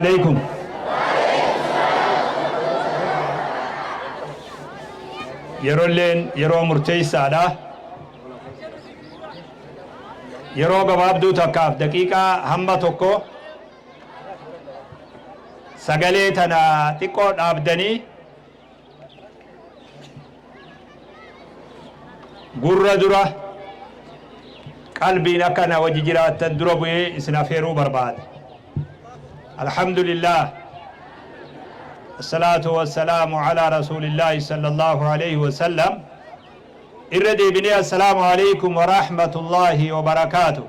عليكم يرولين يرو مرتيسادا يرو غبابدو تكاف دقيقة همبا توكو سغلي تنا تيكو دابدني غورا درا قلبي نكنا وججرات دربي اسنافيرو برباد الحمد لله الصلاة والسلام على رسول الله صلى الله عليه وسلم إردي بني السلام عليكم ورحمة الله وبركاته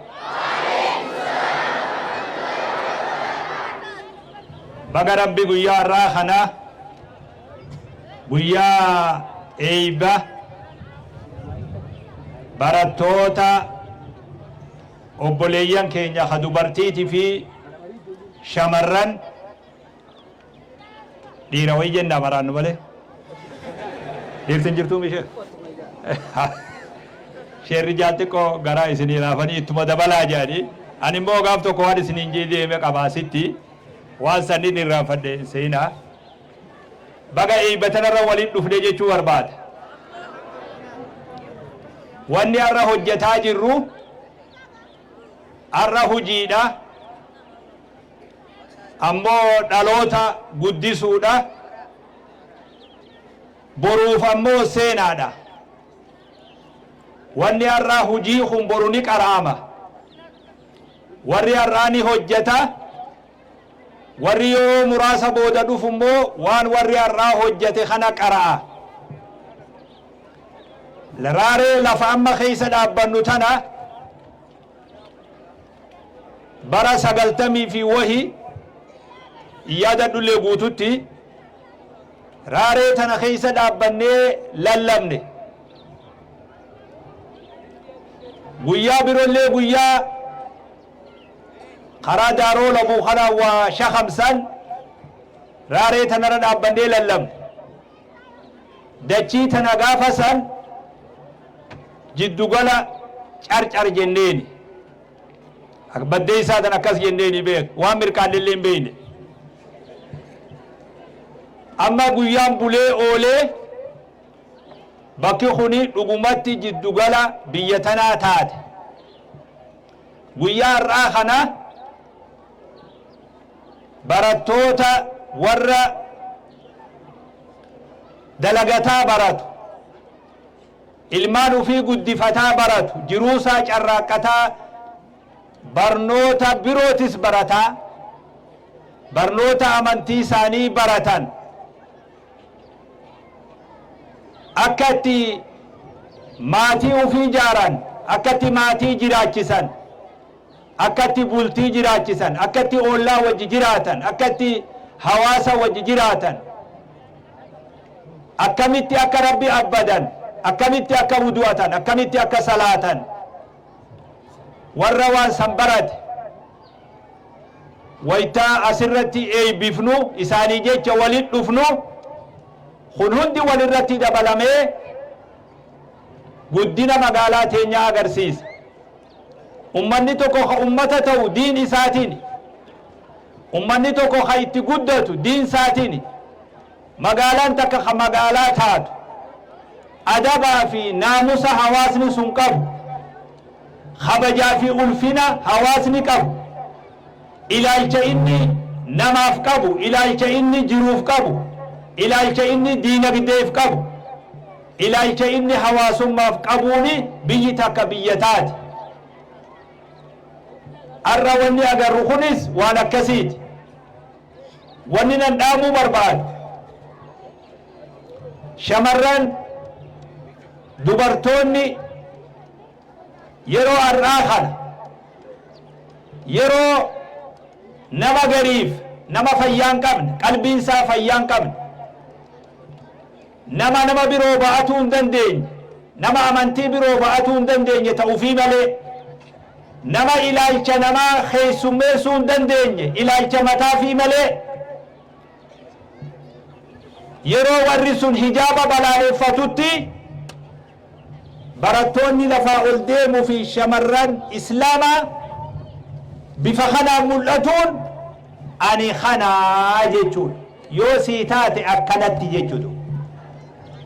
بقى ربي قيا الراخنا قيا إيبة براتوتا وبوليان كينيا خدو برتيتي في شمرن دينا ويجن مران وله دير تنجرتو مشي شير رجالتكو غرا اسني رافني ثم دبلا جادي اني مو غافتو كو حدث نينجي دي مقباسيتي واسني نرافد سينا بغا اي بتنر ولي دفدي جچو ورباد واني ارى حجتا جرو ارى حجيدا ammoo dhaloota guddisuudha boruuf ammoo seenaadha wanni har'aa hujii kun boru ni qaraama warri har'aa ni hojjeta warri yoo muraasa booda dhufu immoo waan warri har'aa hojjete kana qara'a laraaree lafa amma keessa dhaabbannu tana bara 90 fi wahi yaada dhulle guututti raaree tana keessa dhaabbannee lallabne guyyaa birollee guyyaa karaa daaroo labuu kana waa shakamsan raaree tanarra dhaabbannee lallabne dachii tana gaafa san jiddugala carcar jenneeni baddee isaa tan akkas jenneeni beek waan mirqaallee hin beeyne amma guyyaan bulee oolee bakki kuni dhugumatti jiddugala biyya tanaa taate guyyaa har'aa kana barattoota warra dalagataa baratu ilmaan ufii guddifataa baratu jiruusaa carraaqqataa barnoota birootis barataa barnoota amantii isaanii baratan akkatti maatii ufii jaaran akkatti maatii jiraachisan akkatti bultii jiraachisan akkatti ollaa wajji jiraatan akkatti hawaasa wajji jiraatan akkamitti akka rabbi abbadan akkamitti akka wudu'atan akkamitti akka salaatan warra waan san barate waytaa asirratti eebbifnu isaanii jecha walit dhufnu kun hundi walirratti dabalamee guddina magaalaa teenyaa agarsiisa ummanni tokko ka ummata ta'u diin isaatiin ummanni tokko ka itti guddatu diin isaatiin magaalaan takka ka magaalaa taatu adabaa fi naamusa hawaasni sun qabu kabajaa fi ulfina hawaasni qabu ilaalcha inni namaaf qabu ilaalcha inni jiruuf qabu ilaalcha inni diinagdeef qabu ilaalcha inni hawaasummaaf qabuuni biyyi takka biyya taate arra wanni agarru kunis waan akkasiiti wanni nan dhaamuu barbaadu shamarran dubartoonni yeroo har'aa kana yeroo nama gariif nama fayyaan qabne qalbiinsaa fayyaan qabne nama biroo ba'atuu hin dandeenye nama amantii biroo ba'atuu hin dandeenye ta'uufii malee nama ilaalcha namaa keessummeessuu hin dandeenye ilaalcha mataafii malee yeroo warri sun hijaaba balaaleffatutti barattoonni lafaa ol deemuu fi shamarran islaamaa bifa kanaan mul'atuun أني خنا جيتشون يوسيتات أكلت جيتشون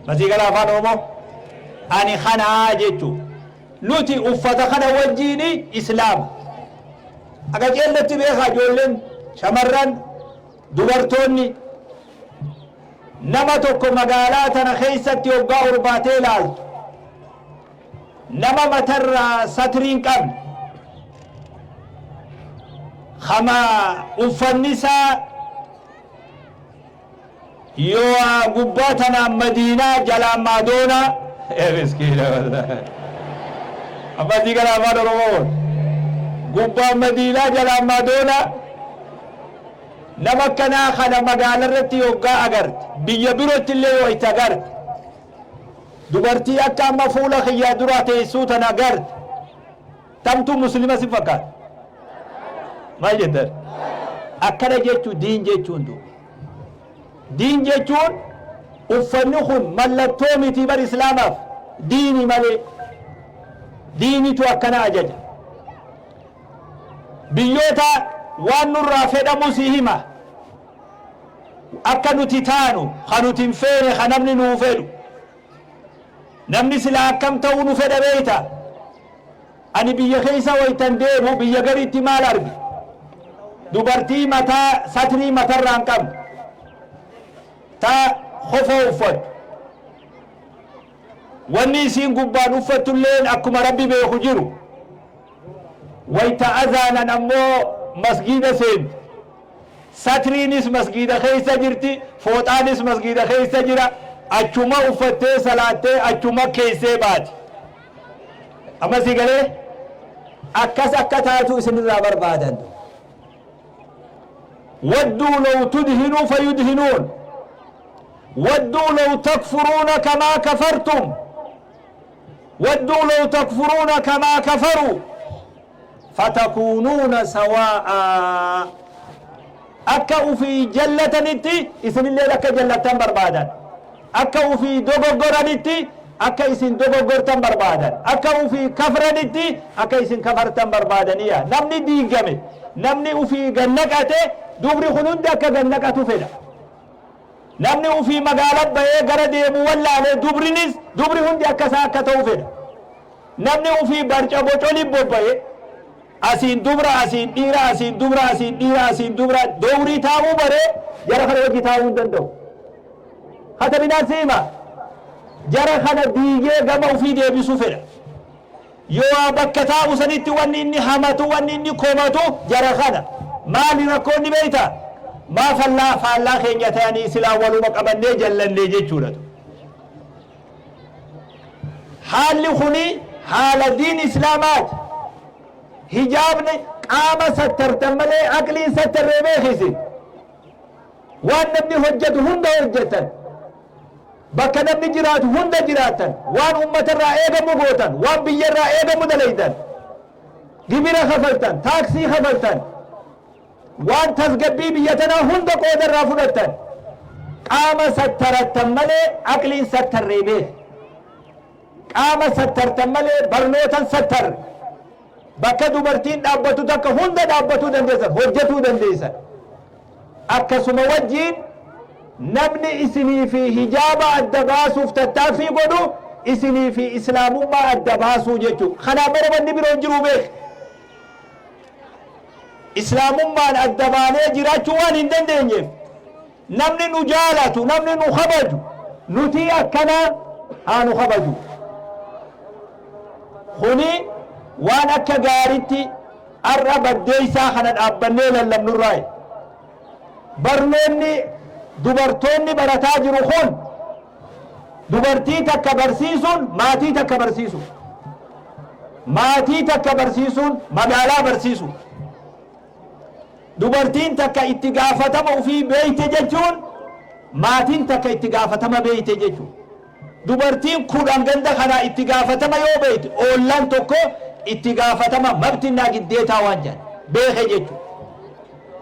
مسيق الأفان أمو أني خنا جيتشون نوتي أفت خنا وجيني إسلام أكاد يلت بيخا جولن شمران دبرتوني نما توكو مقالاتنا خيستي وقا أرباتي لالت نما متر سترين قبل خما أفنسا يو قباتنا مدينة جلا مادونا مسكينة والله أما دي قال أمان رمون قبا مدينة جلا مادونا نمكنا خنا مقال الرتي وقا أقرت بيبرت اللي ويتقرت دبرتي أكا مفولة خيا دراتي سوتنا قرت تمتو مسلمة سفكات ما جدر أكنا جيتو دين جيتون دو دين جيتون أفنخن ملتومي تبر إسلامف ديني ملي ديني تو أكنا أجج بيوتا وان نرافد مسيهما أكنو تتانو خنو تنفيني خنمني نوفيدو نمني سلا أكم تو نفيد بيتا أني بيا خيسا ويتنديبو بيا غريتي مال أربي دبرتي متى ستري متى رانكم تا خفو ufat wanni isin gubbaan uffattulleen akkuma rabbi beeku jiru wayta azaanan ammoo masgiida seenti satriinis masgiida keessa jirti fooxaanis masgiida keessa jira achuma uffattee salaattee achuma keessee baati amma si galee akkas akka taatu isinirraa barbaadan wadduu law tudhinuu fayudhinuun ودوا لو تكفرون كما كفرتم ودوا لو تكفرون كما كفروا فتكونون سواء أكأوا في جلة نتي إسن اللي لك جلة بربادا أكأوا في دوغور نتي أكا إسن دوغور بربادا أكأوا في كفر نتي أكا إسن كفر بربادا نيا نمني ديقامي نمني في جنكته دوبري خنون دكا جنكته فدا namni ufii magaalaa bahee gara deemu wallaalee dubri hundi akkasaa akka ta'u fedha namni ufii barca bocoli bobba'e asiin dubra asiin dhiira asiin dubra asiin dhiira asiin dubra dowrii taa'uu baree jara kana wajji taa'uu hin danda'u hata binaan siima jara kana diigee gama ufii deebisuu fedha yoo bakka taa'u sanitti wanni inni hamatu wanni inni komatu jara kana maali rakkoonni beeyta ما فلا فلا خينيا تاني سلا ولو مقبني جلن ليجي جورت حال خني حال الدين اسلامات حجابني قام ستر تملي عقلي ستر ريبيخسي وان نبني حجت هند حجتا بك نبني جرات هند جراتا وان امة الرائقة مغوتا وان بي الرائقة مدليتا جبيرا خفلتا تاكسي خفلتا وان تسقبي بيتنا هند قود الرافضة قام سترت ملي عقلي ستر ريبيه قام سترت ملي برنوتا ستر بكا دبرتين دابتو تك هند دابتو دنديسا هجتو دنديسا أكسم وجين نبني اسمي في هجابة الدباسو فتتافي قدو اسمي في إسلام ما الدباسو جيتو خنا مربا نبرو جرو بيخ islaamummaan adda baanee jiraachuu waan hin dandeenyeef namni nu jaalatu namni nu kabaju nuti akkanaa haa nu kabaju kuni waan akka gaaritti arra baddeeysaa kana dhaabbannee lallabnurraaye barnoonni dubartoonni barataa jiru kun dubartii takka barsiisuun maatii takka barsiisu maatii takka barsiisuun magaalaa barsiisu dubartiin takka itti gaafatama ufii beeyte jechuun maatiin takka itti gaafatama beeyte jechuun dubartiin kudhan ganda kana itti gaafatama yoo beeyte oollaan tokko itti gaafatama mabtinnaa giddeetaa waan jedhan beeke jechuun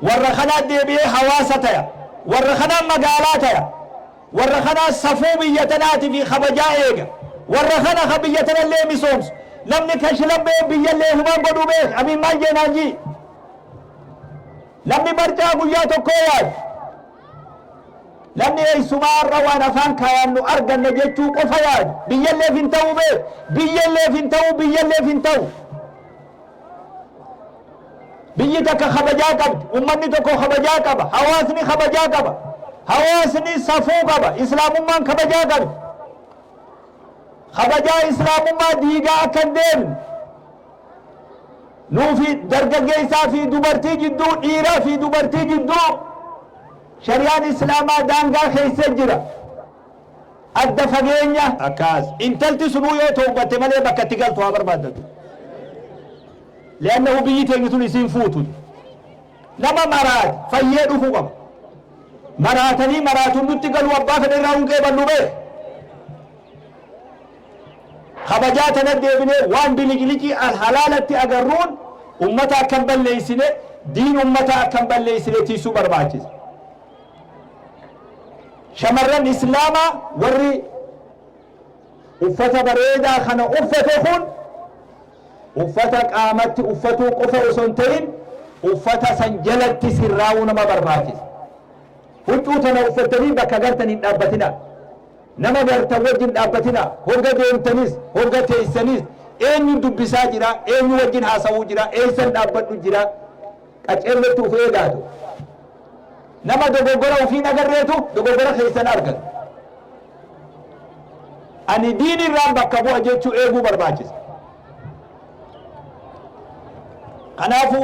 warra kanaa deebi'ee hawaasa taya warra kanaa magaalaa taya warra kanaa safuu biyya tanaati fi kabajaa eega warra kana ka biyya tanallee misoomsu namni kashlabbee biyyallee huban godhuu beek amiin maal jeenaan jii namni barcaa guyyaa tokkoo yaadu namni eessumaarra waan afaan kaayannu arganna jechuu qofa yaadu biyyalleef hin ta'u bee biyyalleef hin ta'u biyyi takka kabajaa qabdi ummanni tokko kabajaa qaba hawaasni kabajaa qaba hawaasni safuu qaba islaamummaan kabajaa qabdi kabajaa islaamummaa diigaa akka hin deemne nuufi dargaggeessaa fi dubartii jidduu dhiiraa fi dubartii jidduu shari'aan islaamaa daangaa keessa jira adda fageenya akkas intalti sunuu yoo tawbatte malee bakka itti galtu haa barbaaddatu لأنه بيجي تقول يسين فوتون لما مرات فيدو فوقهم مراتني مراتون نتقل وباك نراون كيف اللوبه خبجاتنا ديبني وان بلجلجي الحلالة أقرون أمتا كمبل ليسنة دين أمتا كمبل ليسنة تيسو برباجز شمرن إسلاما وري أفتا بريدا خنا أفتا خون uffata qaamatti uffatuu qofa osoo hin ta'in uffata san jalatti sirraa'uu nama barbaachisa huccuu tana uffattanii bakka gartanii dhaabbatina nama gartan wajjin dhaabbatina hogga deemtanis hogga teessanis eenyu dubbisaa jira eenyu wajjin haasawuu jira eessan dhaabbadhu jira qaceelletti uf eegaatu nama dogoggora ufiin agarreetu dogoggora keessan argatu ani diinirraan bakka bu'a jechuu eeguu barbaachisa kanaafu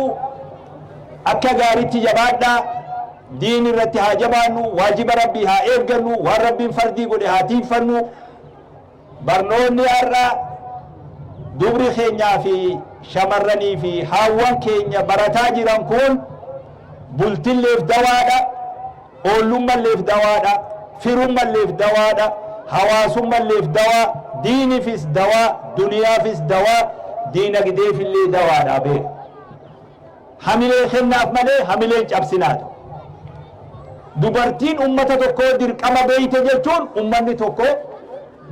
akka gaariitti jabaadhaa diin irratti haa jabaannu waajiba rabbii haa eeggannu waan rabbiin fardii godhe haa tiifannu barnoonni har'a dubri keenyaa fi shamarranii fi haawwan keenya barataa jiran kun bultilleef dawaadha oollummalleef dawaadha firummalleef dawaadha hawaasummalleef dawaa diinifis dawaa duniyaafis dawaa diinagdeefillee dawaadha beeku hamilee kennaaf malee hamileen cabsinaatu dubartiin ummata tokko dirqama beeyte jechuun ummanni tokko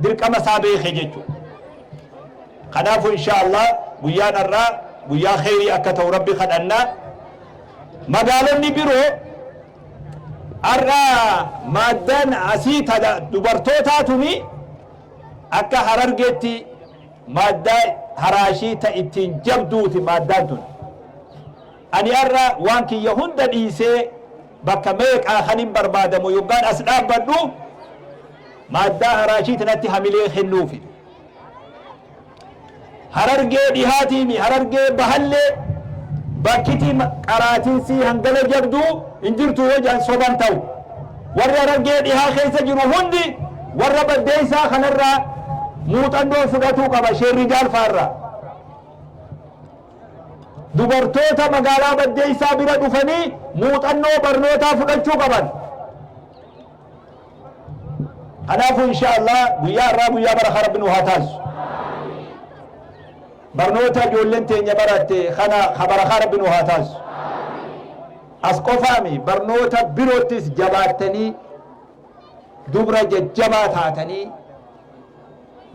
dirqama isaa beeke jechuudha kanaafu inshaallah guyyaan har'aa guyyaa kheyrii akka ta'u rabbi kadhannaa magaalonni biroo har'aa maaddaan asii dubartootaatumi akka Harargeetti maaddaa haraashii ta ittiin jabduuti maaddaan tun ani har'a waan kiyya hunda dhiisee bakka meeqaa kanin barbaadamu yoggaan as dhaabbadhu maaddaa haraashii tanatti hamilee kennuufi Harargee dhihaatiimi Harargee bahallee bakkitti qaraatinsi hangana jabduu hin jirtu yoo jaan soban ta'u warra Harargee dhihaa keessa jiru hundi warra baddeessaa kanarraa muuxannoo fudhatuu qaba sheerri jaalfaarraa dubartoota magaalaa baddeessaa bira dhufanii muuxannoo barnootaa fudhachuu qaban kanaafu inshaallah guyyaa irraa guyyaa barakaa rabbi nu haa taasisu barnoota ijoolleen teenya baratte kana barakaa rabbi nu haa taasisu as qofaami barnoota biroottis jabaattanii dubra jajjabaa taatanii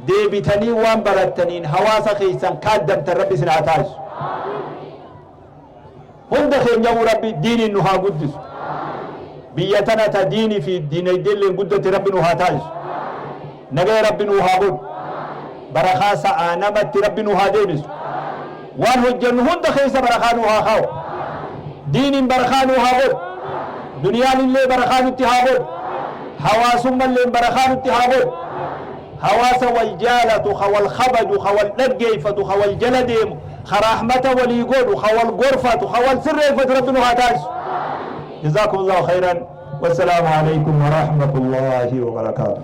deebitanii waan barattaniin hawaasa keessan kaaddamtan rabbi isin haa taasisu hunda keenyamu rabbi diiniin nu haa guddisu biyya tana ta diinii fi diinagdeelleen guddate rabbi nu haa taasisu nagaya rabbi nu haa godhu barakaa sa'aa namatti rabbi nu haa deebisu waan hojjennu hunda keessa barakaa nu haa kaa'u diiniin barakaa nu haa godhu duniyaan illee barakaa nutti haa godhu hawaasummalleen barakaa nutti haa godhu hawaasa wal jaalatu wal kabaju wal dhaggeeffatu wal jala deemu رحمة وليقول خوال غرفة خوال سر ربنا هاتاش جزاكم الله خيرا والسلام عليكم ورحمة الله وبركاته